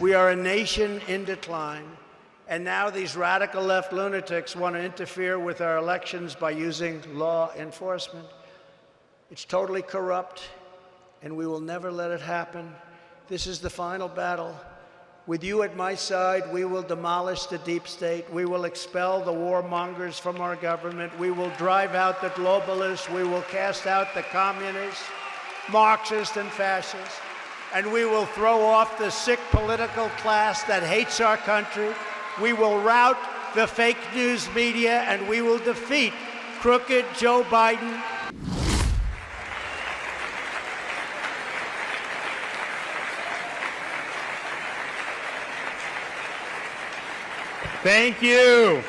We are a nation in decline, and now these radical left lunatics want to interfere with our elections by using law enforcement. It's totally corrupt, and we will never let it happen. This is the final battle. With you at my side, we will demolish the deep state. We will expel the warmongers from our government. We will drive out the globalists. We will cast out the communists, Marxists, and fascists. And we will throw off the sick political class that hates our country. We will rout the fake news media, and we will defeat crooked Joe Biden. Thank you.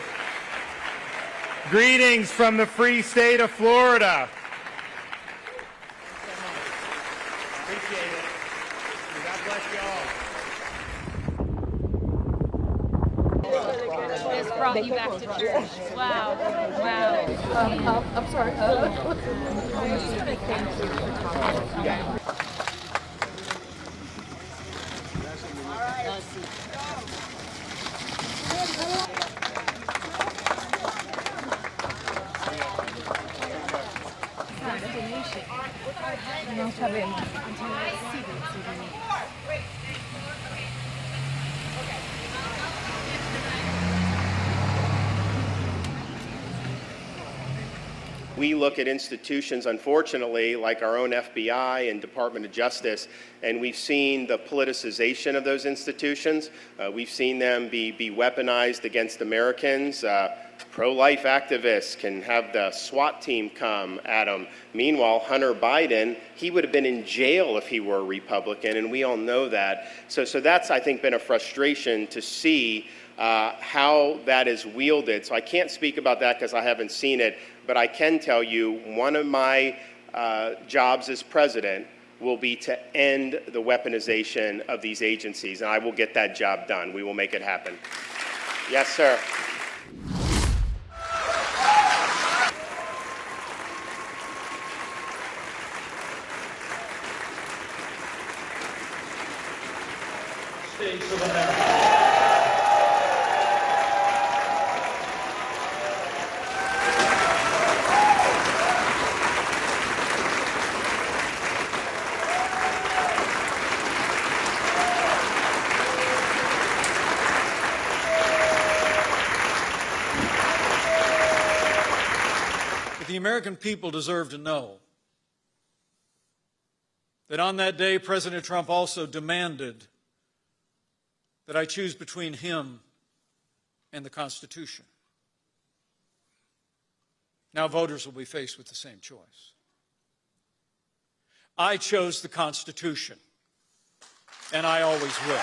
Greetings from the free state of Florida. Appreciate it. God bless you all. This brought you back to church. Wow. Wow. I'm sorry. No sabemos. We look at institutions, unfortunately, like our own FBI and Department of Justice, and we've seen the politicization of those institutions. We've seen them be weaponized against Americans. Pro-life activists can have the SWAT team come at them. Meanwhile, Hunter Biden, he would have been in jail if he were a Republican, and we all know that. So that's, I think, been a frustration to see how that is wielded. So I can't speak about that because I haven't seen it, but I can tell you one of my jobs as president will be to end the weaponization of these agencies, and I will get that job done. We will make it happen. Yes, sir. States of America. The American people deserve to know that on that day, President Trump also demanded that I choose between him and the Constitution. Now voters will be faced with the same choice. I chose the Constitution, and I always will.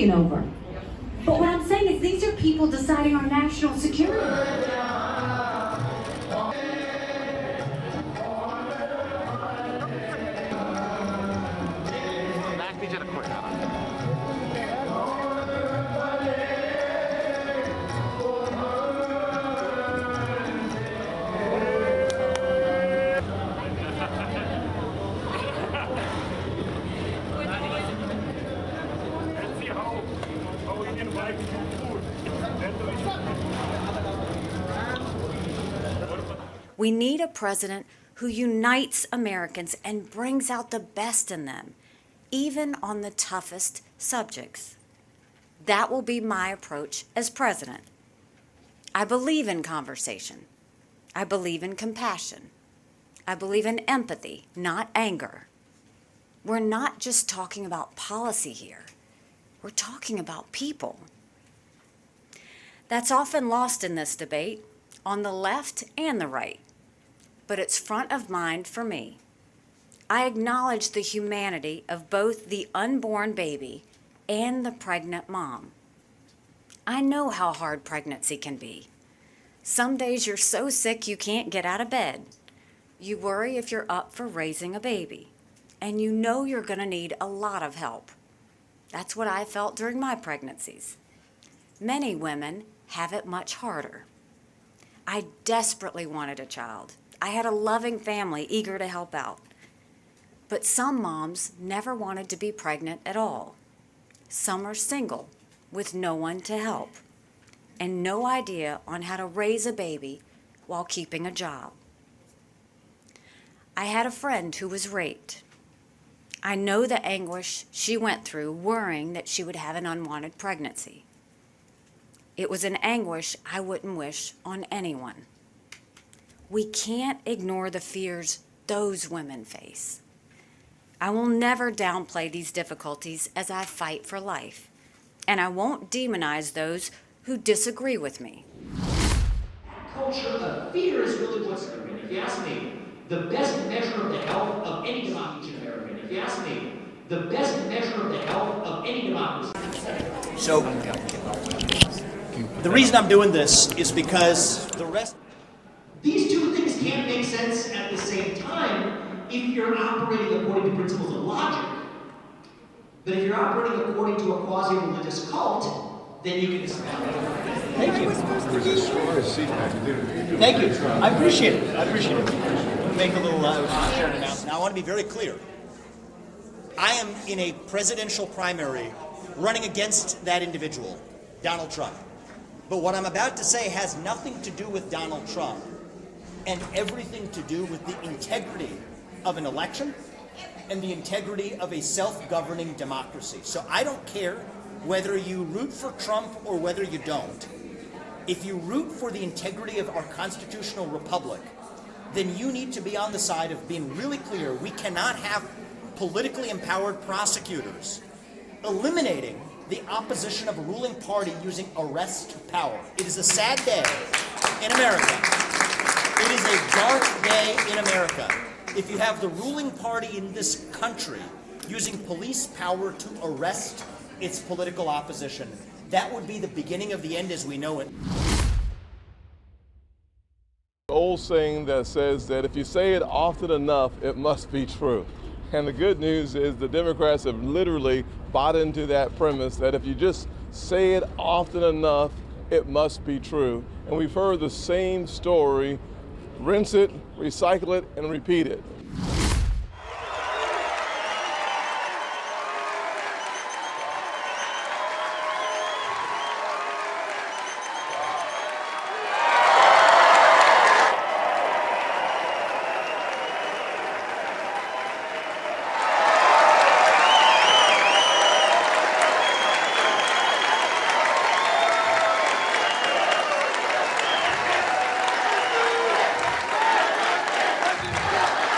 Over. But what I'm saying is these are people deciding our national security. We need a president who unites Americans and brings out the best in them, even on the toughest subjects. That will be my approach as president. I believe in conversation. I believe in compassion. I believe in empathy, not anger. We're not just talking about policy here. We're talking about people. That's often lost in this debate, on the left and the right, but it's front of mind for me. I acknowledge the humanity of both the unborn baby and the pregnant mom. I know how hard pregnancy can be. Some days you're so sick you can't get out of bed. You worry if you're up for raising a baby. and you know you're going to need a lot of help. That's what I felt during my pregnancies. Many women have it much harder. I desperately wanted a child. I had a loving family eager to help out. But some moms never wanted to be pregnant at all. Some are single with no one to help and no idea on how to raise a baby while keeping a job. I had a friend who was raped. I know the anguish she went through worrying that she would have an unwanted pregnancy. It was an anguish I wouldn't wish on anyone. We can't ignore the fears those women face. I will never downplay these difficulties as I fight for life, and I won't demonize those who disagree with me. Culture of fear is really what's occurring. If you ask me, the best measure of the health of any democracy in America, if you ask me, the best measure of the health of any democracy. So, the reason I'm doing this is because the rest... These two things can't make sense at the same time if you're operating according to principles of logic. But if you're operating according to a quasi-religious cult, then you can establish. Thank you. Thank you. I appreciate it. I appreciate it. Make a little shared announcement. Now, I want to be very clear. I am in a presidential primary running against that individual, Donald Trump. But what I'm about to say has nothing to do with Donald Trump and everything to do with the integrity of an election and the integrity of a self-governing democracy. So I don't care whether you root for Trump or whether you don't. If you root for the integrity of our constitutional republic, then you need to be on the side of being really clear. We cannot have politically empowered prosecutors eliminating the opposition of a ruling party using arrest power. It is a sad day in America. It is a dark day in America if you have the ruling party in this country using police power to arrest its political opposition. That would be the beginning of the end as we know it. Old saying that says that if you say it often enough, it must be true. And the good news is the Democrats have literally bought into that premise that if you just say it often enough, it must be true. And we've heard the same story, rinse it, recycle it, and repeat it.